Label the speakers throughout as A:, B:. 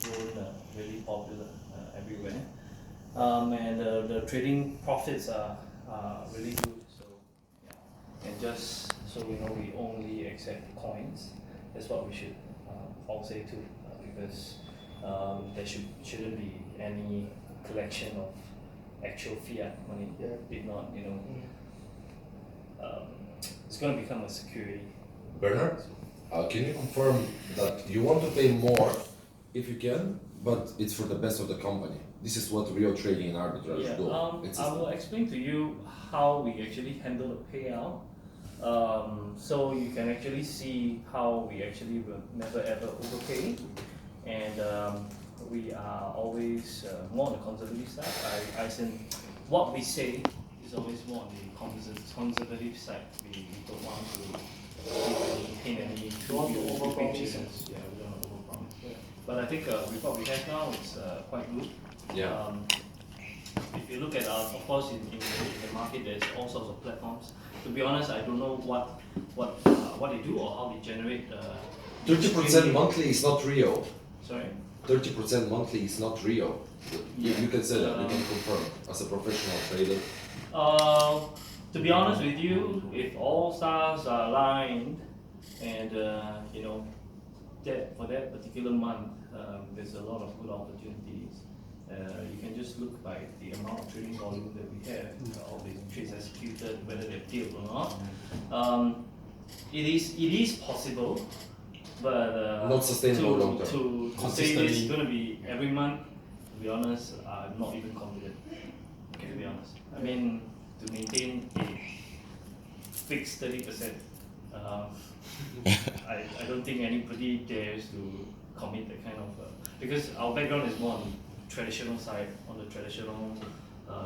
A: grown really popular everywhere. And the trading profits are really good. So, yeah. And just so we know, we only accept coins. That's what we should all say too, because there shouldn't be any collection of actual fiat money. If not, it's going to become a security.
B: Bernard, can you confirm that you want to pay more if you can, but it's for the best of the company? This is what real trading and arbitrage do.
A: I will explain to you how we actually handle the payout. So you can actually see how we actually will never ever overpay, and we are always more on the conservative side. As in, what we say is always more on the conservative side. We don't want to maintain any big changes. Yeah, we don't want to overpromise. But I think with what we have now, it's quite good.
B: Yeah.
A: If you look at, of course, in the market, there's all sorts of platforms. To be honest, I don't know what they do or how they generate.
B: 30% monthly is not real.
A: Sorry.
B: 30% monthly is not real. You can say that. You can confirm as a professional trader.
A: To be honest with you, if all stars are aligned, and that for that particular month, there's a lot of good opportunities. You can just look by the amount of trading volume that we have, all the trades executed, whether they're failed or not. It is possible, but
B: not sustainable long term.
A: To say this is going to be every month, to be honest, I'm not even confident. To be honest, I mean, to maintain a fixed 30%, I don't think anybody dares to commit that kind of because our background is more on the traditional side, on the traditional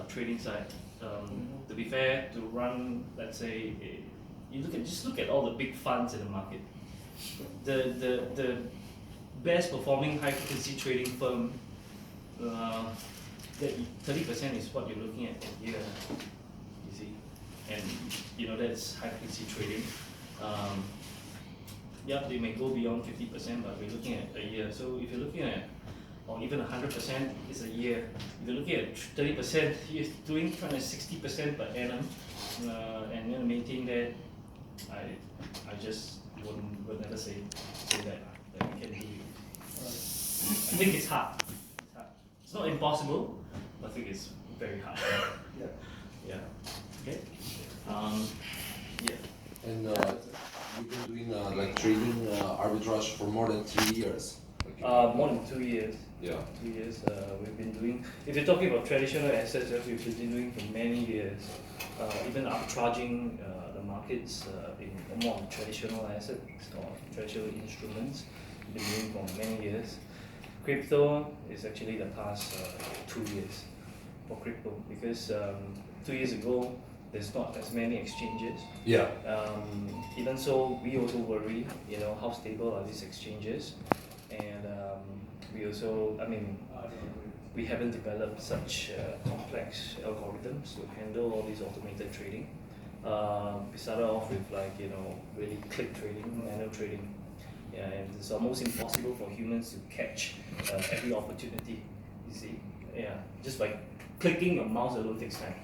A: trading side. To be fair, to run, let's say, just look at all the big funds in the market. The best performing high frequency trading firm, that 30% is what you're looking at a year. You see, and that's high frequency trading. They may go beyond 50%, but we're looking at a year. So if you're looking at, or even 100% is a year. If you're looking at 30%, you're doing 360% per annum, and then maintain that. I just would never say that we can do it. I think it's hard. It's not impossible, but I think it's very hard. Yeah. Okay.
B: And you've been doing like trading arbitrage for more than 3 years.
A: More than 2 years.
B: Yeah.
A: 2 years we've been doing. If you're talking about traditional assets, we've been doing for many years. Even arbitraging the markets in more traditional assets or traditional instruments, we've been doing for many years. Crypto is actually the past 2 years for crypto because 2 years ago there's not as many exchanges.
B: Yeah.
A: Even so, we also worry, how stable are these exchanges, and we also, we haven't developed such complex algorithms to handle all these automated trading. We started off with really click trading, manual trading. Yeah, and it's almost impossible for humans to catch every opportunity. You see, just by clicking your mouse alone takes time.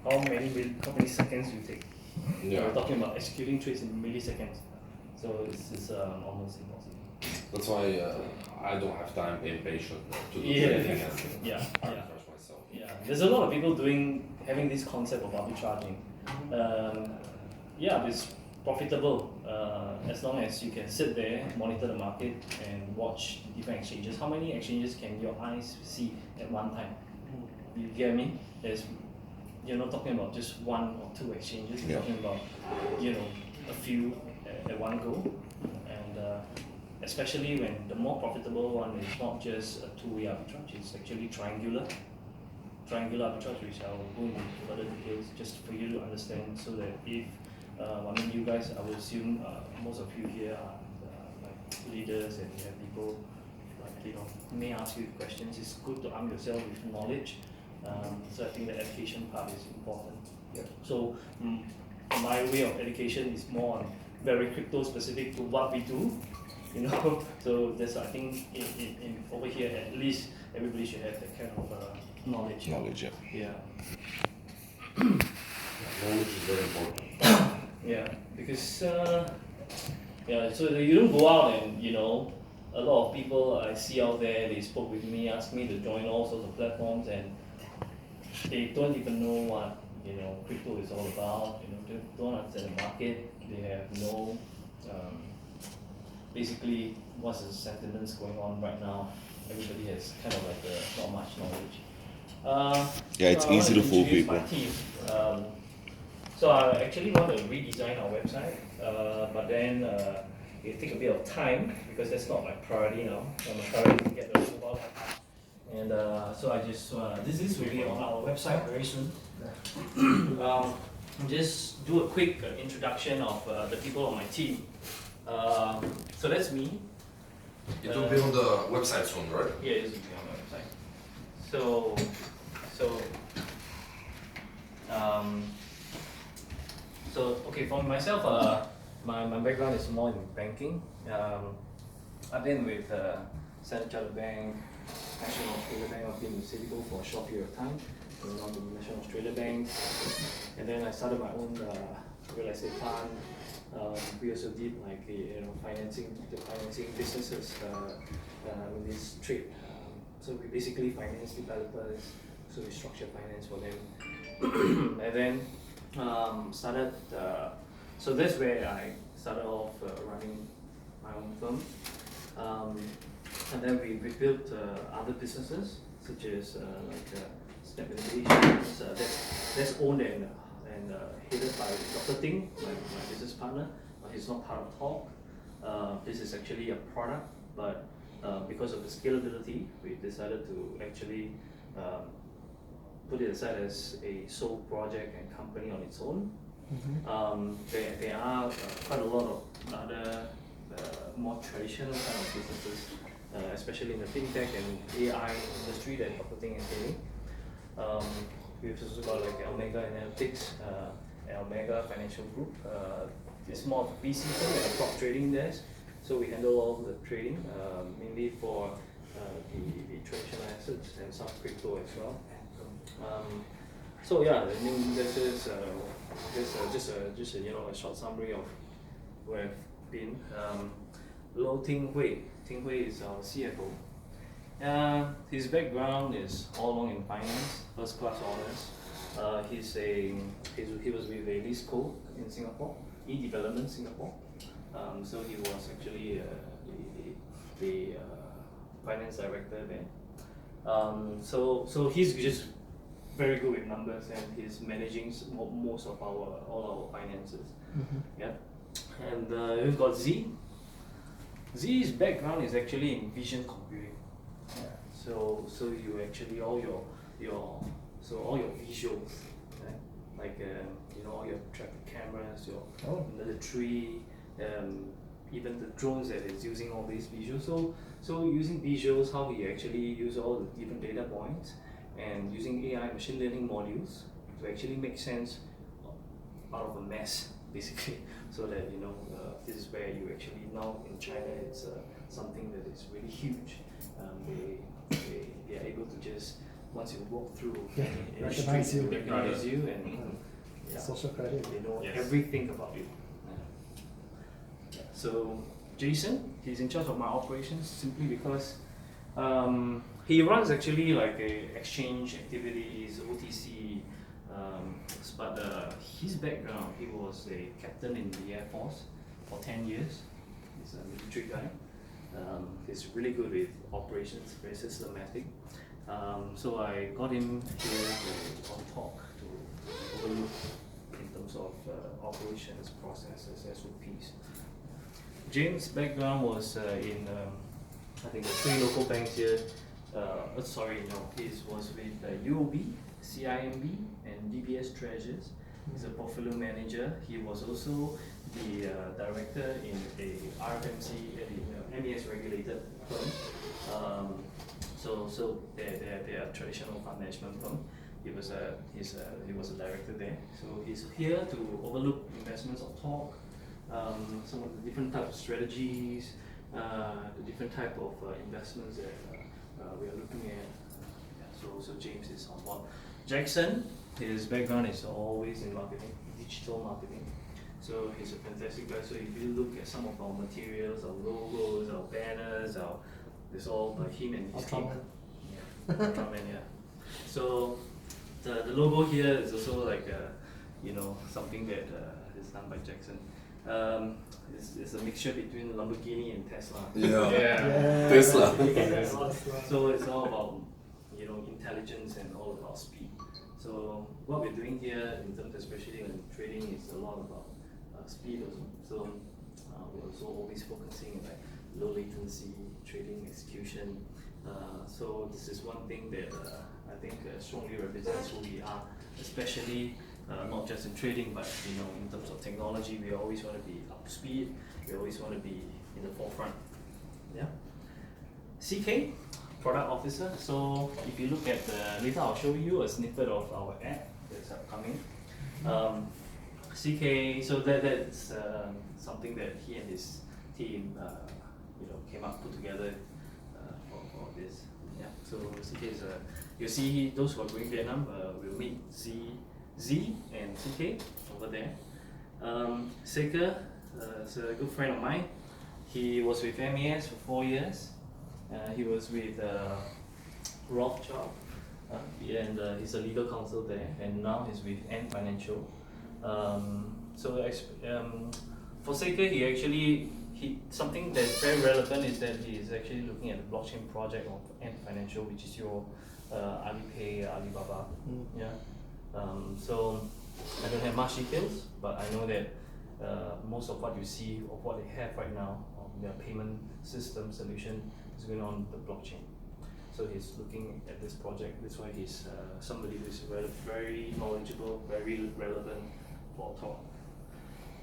A: How many seconds do you take?
B: Yeah.
A: We're talking about executing trades in milliseconds, so it's almost impossible.
B: That's why I don't have time being patient to do trading and arbitrage myself.
A: Yeah, there's a lot of people having this concept of arbitraging. It's profitable as long as you can sit there, monitor the market, and watch different exchanges. How many exchanges can your eyes see at one time? You get me? You're not talking about just one or two exchanges. You're talking about a few at one go, and especially when the more profitable one is not just a two-way arbitrage, it's actually triangular arbitrage, which I will go into further details just for you to understand, so that if you guys, I would assume most of you here are like leaders, and you have people who may ask you questions. It's good to arm yourself with knowledge. So I think the education part is important.
B: Yeah.
A: So my way of education is more on very crypto specific to what we do. you know. So that's, I think in over here at least everybody should have that kind of knowledge.
C: Knowledge, yeah.
A: Yeah.
B: Knowledge is very important.
A: Yeah, because yeah, so you don't go out and a lot of people I see out there, they spoke with me, asked me to join all sorts of platforms, and they don't even know what crypto is all about. They don't understand the market. They have no basically what's the sentiments going on right now. Everybody has kind of like not much knowledge.
C: Yeah, it's
A: so
C: easy to fool
A: introduce
C: people.
A: My team. So I actually want to redesign our website, but then it take a bit of time because that's not my priority now. My priority is to get the mobile app. And so I just this will be on our website very soon. Just do a quick introduction of the people on my team. So that's me.
B: It will be on the website soon, right?
A: Yeah, it will be on the website. So okay, for myself, my background is more in banking. I've been with Standard Chartered Bank, National Australia Bank. I've been with Citigo for a short period of time, going on to National Australia Bank, and then I started my own real estate fund. We also did like financing businesses with this trade. So we basically finance developers, so we structure finance for them, and then started. So that's where I started off running my own firm, and then we built other businesses such as Step Innovations. That's owned and headed by Dr. Ting, my business partner. He's not part of Talk. This is actually a product, but because of the scalability, we decided to actually put it aside as a sole project and company on its own. There are quite a lot of other more traditional kind of businesses, especially in the fintech and AI industry that Dr. Ting is doing. We've also got like Omega Analytics, Omega Financial Group. It's more of a VC firm and a prop trading desk. So we handle all the trading, mainly for the traditional assets and some crypto as well. So yeah, I mean this is just a short summary of where I've been. Lo Ting Hui. Ting Hui is our CFO. His background is all along in finance, first class honors. He was with a lease co in Singapore, E-Development Singapore. So he was actually the finance director there. So he's just very good with numbers, and he's managing most of all our finances. Yeah, and we've got Z. Z's background is actually in vision computing. Yeah. So you actually all your visuals, right? Like all your traffic cameras, your military, even the drones that is using all these visuals. So using visuals, how we actually use all the different data points and using AI machine learning modules to actually make sense out of a mess, basically. So that this is where you actually now in China it's something that is really huge. They are able to just once you walk through
D: recognize you,
A: and
D: social credit.
A: they know everything about you. So Jason, he's in charge of my operations simply because he runs actually like a exchange activities, OTC, but his background, he was a captain in the Air Force for 10 years. He's a military guy. He's really good with operations, very systematic. So I got him here on talk to overlook in terms of operations, processes, SOPs. James' background was in I think the 3 local banks here. He was with UOB, CIMB, and DBS Treasures. He's a portfolio manager. He was also the director in a RFMC, MES regulated firm. So they're a traditional fund management firm. He was a director there. So he's here to overlook investments of Talk, some of the different types of strategies, the different type of investments that we are looking at. Yeah, so James is on board. Jackson, his background is always in marketing, digital marketing. So he's a fantastic guy. So if you look at some of our materials, our logos, our banners, it's all by him and his team. Yeah, Ultraman, yeah. So the logo here is also like something that is done by Jackson. It's a mixture between Lamborghini and Tesla.
B: Yeah. Tesla.
A: So it's all about intelligence and all about speed. So what we're doing here in terms, especially in trading, is a lot about speed also. So we're also always focusing on like low latency trading execution. So this is one thing that I think strongly represents who we are, especially not just in trading, but in terms of technology. We always want to be up to speed. We always want to be in the forefront. Yeah. CK, product officer. So if you look at later, I'll show you a snippet of our app that's upcoming. CK, so that's something that he and his team came up, put together for this. Yeah. So CK is you see those who are going Vietnam will meet Z and CK over there. Seeker is a good friend of mine. He was with MAS for 4 years. He was with Rothschild, and he's a legal counsel there, and now he's with Ant Financial. For Seeker, something that's very relevant is that he is actually looking at the blockchain project of Ant Financial, which is your Alipay, Alibaba. Yeah. So I don't have much details, but I know that most of what you see of what they have right now, their payment system solution, is going on the blockchain. So he's looking at this project. That's why he's somebody who's very knowledgeable, very relevant for talk.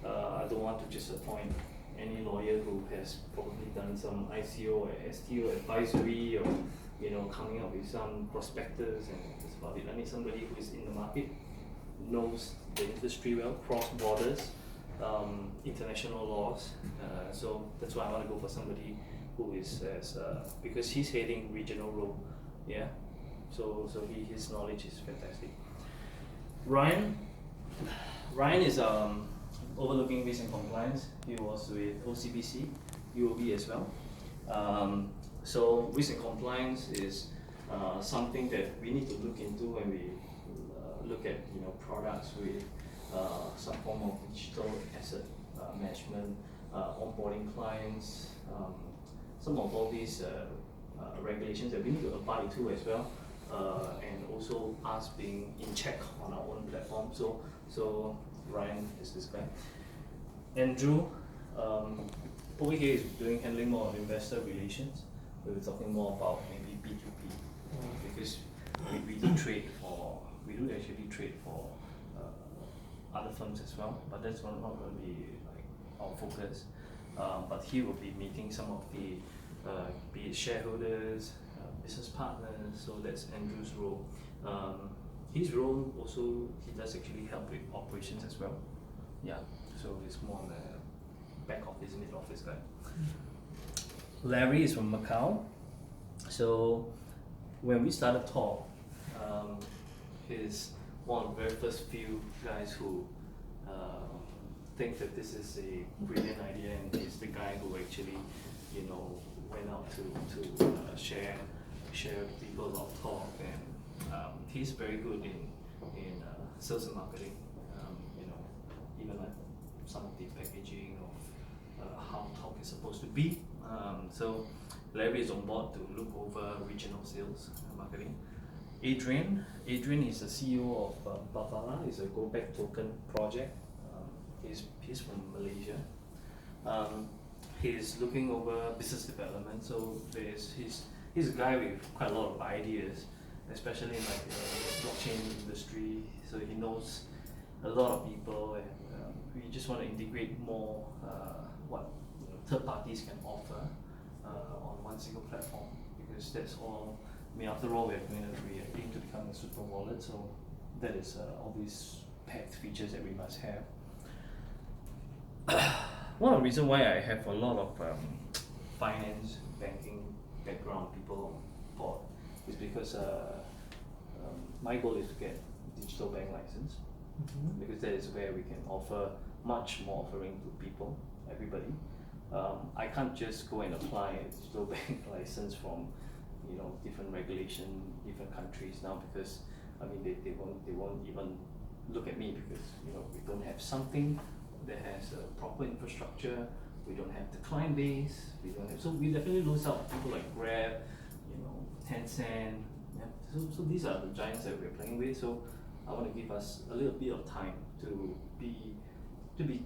A: I don't want to disappoint any lawyer who has probably done some ICO or STO advisory or coming up with some prospectus and that's about it. I need somebody who is in the market, knows the industry well, cross borders, international laws. So that's why I want to go for somebody who is because he's heading regional role. Yeah. So his knowledge is fantastic. Ryan is overlooking risk and compliance. He was with OCBC, UOB as well. So risk and compliance is something that we need to look into when we look at products with some form of digital asset management, onboarding clients, some of all these regulations that we need to abide to as well, and also us being in check on our own platform. So Ryan is this guy. Andrew over here is handling more of investor relations. We'll be talking more about maybe P2P because we do actually trade for other firms as well, but that's not going to be like our focus. But he will be meeting some of the be it shareholders, business partners. So that's Andrew's role. His role also, he does actually help with operations as well. Yeah, so it's more on the back office, mid office guy. Larry is from Macau. So when we started talk, he's one of the very first few guys who think that this is a brilliant idea, and he's the guy who actually, went out to share with people about talk, and he's very good in sales and marketing. Even like some of the packaging of how talk is supposed to be. So Larry is on board to look over regional sales and marketing. Adrian is the CEO of Bafala. It's a Go Back Token project. He's from Malaysia. He's looking over business development. So he's a guy with quite a lot of ideas, especially in like the blockchain industry. So he knows a lot of people, and we just want to integrate more what third parties can offer on one single platform, because that's all. I mean, after all, we aim to become a super wallet, so that is all these packed features that we must have. One of the reasons why I have a lot of finance, banking background people on board is because my goal is to get digital bank license, because that is where we can offer much more offering to people, everybody. I can't just go and apply a digital bank license from different regulation, different countries now, because I mean they won't even look at me, because we don't have something that has a proper infrastructure. We don't have the client base. We don't have, so we definitely lose out people like Grab, Tencent. Yeah. So these are the giants that we're playing with. So I want to give us a little bit of time to be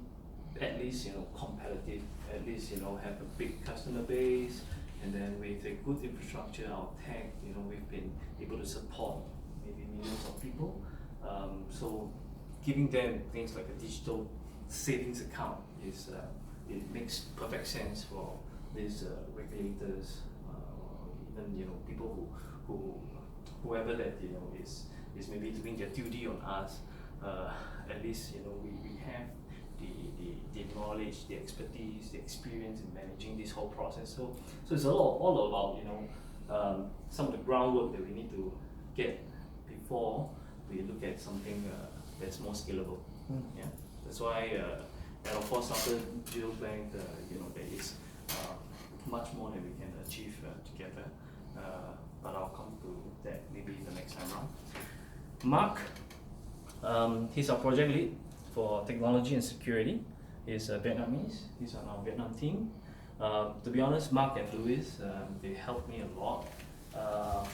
A: at least competitive, at least have a big customer base, and then with a good infrastructure, our tech, we've been able to support maybe millions of people. So giving them things like a digital savings account is it makes perfect sense for these regulators, even people whoever that is maybe doing their duty on us. At least we have the knowledge, the expertise, the experience in managing this whole process. So it's all about some of the groundwork that we need to get before we look at something that's more scalable. Yeah, that's why. And of course, after digital bank, there is much more that we can achieve together. But I'll come to that maybe the next time round. Mark, he's our project lead for technology and security. He's Vietnamese. He's on our Vietnam team. To be honest, Mark and Louis, they helped me a lot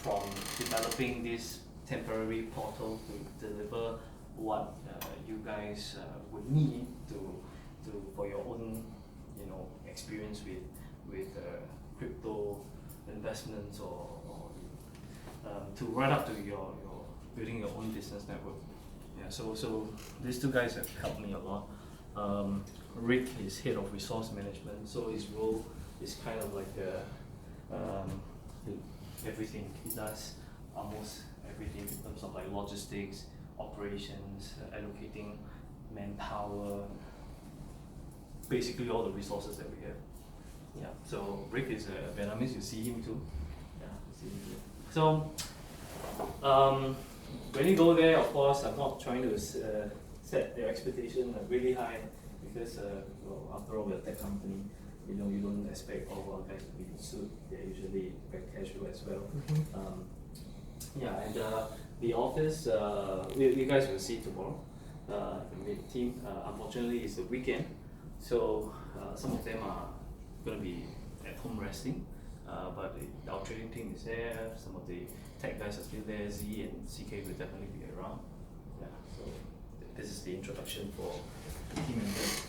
A: from developing this temporary portal to deliver what you guys would need to for your own experience with crypto investments or to right up to your building your own business network. Yeah, so these two guys have helped me a lot. Rick is head of resource management, so his role is kind of like everything. He does almost everything in terms of like logistics, operations, allocating manpower, basically all the resources that we have. Yeah. So Rick is Vietnamese. You see him too. Yeah. You see him too. So when you go there, of course, I'm not trying to set their expectation really high, because after all, we're a tech company. You don't expect all of our guys to be in suit. They're usually very casual as well. Yeah, and the office, you guys will see tomorrow. The main team. Unfortunately, it's the weekend, so some of them are going to be at home resting. But our trading team is there. Some of the tech guys are still there. Z and CK will definitely be around. Yeah. So this is the introduction for the team members.